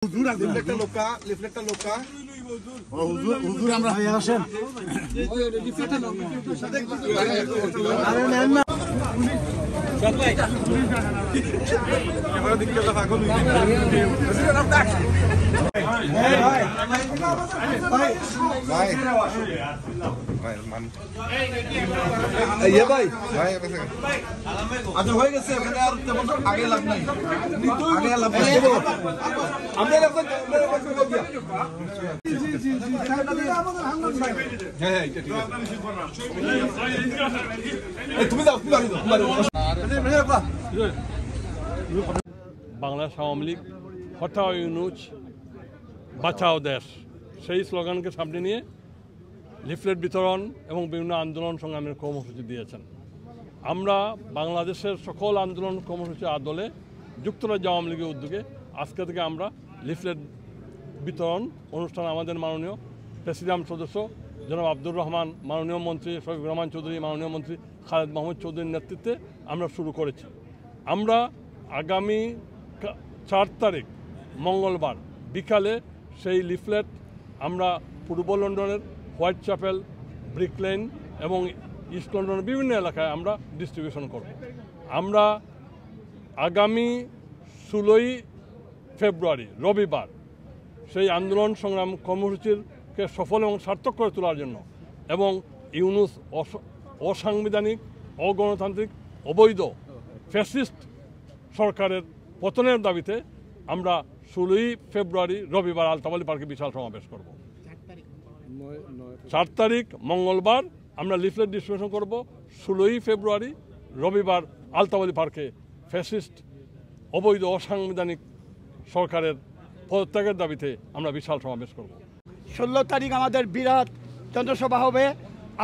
লিফলেটটা লোকা হুজুর আমরা আসেন আরে নেন না ক্যামেরা দিকে তো ফাগল ভাই মান ভাই আচ্ছা হয়ে গেছে এখানে আর তেমন আগে লাভ নাই আগে লাভ নাই আমরা হ্যাঁ এটা ঠিক আছে তুমি দাও বাংলাদেশ আওয়ামী লীগ হটাও ইউনুস বাঁচাও দেশ সেই স্লোগানকে সামনে নিয়ে লিফলেট বিতরণ এবং বিভিন্ন আন্দোলন সংগ্রামের কর্মসূচি দিয়েছেন। আমরা বাংলাদেশের সকল আন্দোলন কর্মসূচি আদলে যুক্তরাজ্য আওয়ামী লীগের উদ্যোগে আজকে থেকে আমরা লিফলেট বিতরণ অনুষ্ঠান আমাদের মাননীয় প্রেসিডিয়াম সদস্য জনাব আব্দুর রহমান, মাননীয় মন্ত্রী শফিকুর রহমান চৌধুরী, মাননীয় মন্ত্রী খালেদ মাহমুদ চৌধুরীর নেতৃত্বে আমরা শুরু করেছি। আমরা আগামী 4 তারিখ মঙ্গলবার বিকালে সেই লিফলেট আমরা পূর্ব লন্ডনের হোয়াইট চ্যাপেল, ব্রিক লেন এবং ইস্ট লন্ডনের বিভিন্ন এলাকায় আমরা ডিস্ট্রিবিউশন করব। আমরা আগামী 16ই ফেব্রুয়ারি রবিবার সেই আন্দোলন সংগ্রাম কর্মসূচিকে সফল এবং সার্থক করে তোলার জন্য এবং ইউনুস অসাংবিধানিক, অগণতান্ত্রিক, অবৈধ ফ্যাসিস্ট সরকারের পতনের দাবিতে আমরা 16ই ফেব্রুয়ারি রবিবার আলতাবালি পার্কে বিশাল সমাবেশ করব। 4 তারিখ মঙ্গলবার আমরা লিফলেট ডিস্ট্রিবিউশন করব। 16ই ফেব্রুয়ারি রবিবার আলতাবালি পার্কে ফ্যাসিস্ট অবৈধ অসাংবিধানিক সরকারের পদত্যাগের দাবিতে আমরা বিশাল সমাবেশ করব। 16 তারিখ আমাদের বিরাট জনসভা হবে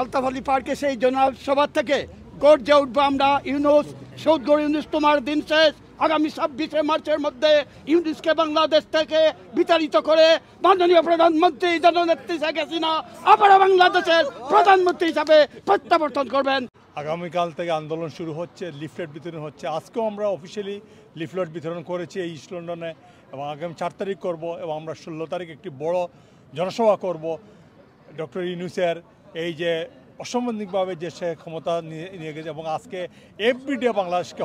আলতাবালি পার্কে। সেই জনসভা থেকে গর্জে উঠবো আমরা ইউনুস, সৌদগর ইউনুস তোমার দিন শেষ। আগামী 26শে মার্চের মধ্যে ইউনুসকে বাংলাদেশ থেকে বিতাড়িত করে মাননীয় প্রধানমন্ত্রী জননেত্রী শেখ হাসিনা আবার বাংলাদেশের প্রধানমন্ত্রী হিসাবে প্রত্যাবর্তন করবেন। আগামীকাল থেকে আন্দোলন শুরু হচ্ছে, লিফলেট বিতরণ হচ্ছে। আজকেও আমরা অফিসিয়ালি লিফলেট বিতরণ করেছি এই ইস্ট লন্ডনে এবং আগামী 4 তারিখ করব এবং আমরা 16 তারিখ একটি বড় জনসভা করব। ডক্টর ইউনুসের এই যে অসাংবিধানিকভাবে যে সে ক্ষমতা নিয়ে গেছে এবং আজকে এভরিডে বাংলাদেশকে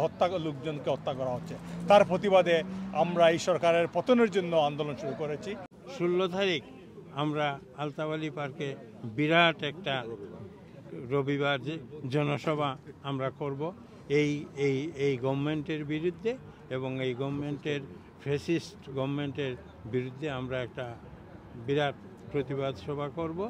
লোকজনকে হত্যা করা হচ্ছে, তার প্রতিবাদে আমরা এই সরকারের পতনের জন্য আন্দোলন শুরু করেছি। 16 তারিখ আমরা আলতাবালি পার্কে বিরাট একটা রবিবার জনসভা আমরা করব এই গভর্নমেন্টের বিরুদ্ধে এবং এই গভর্নমেন্টের ফ্যাসিস্ট গভর্নমেন্টের বিরুদ্ধে আমরা একটা বিরাট প্রতিবাদ সভা করব।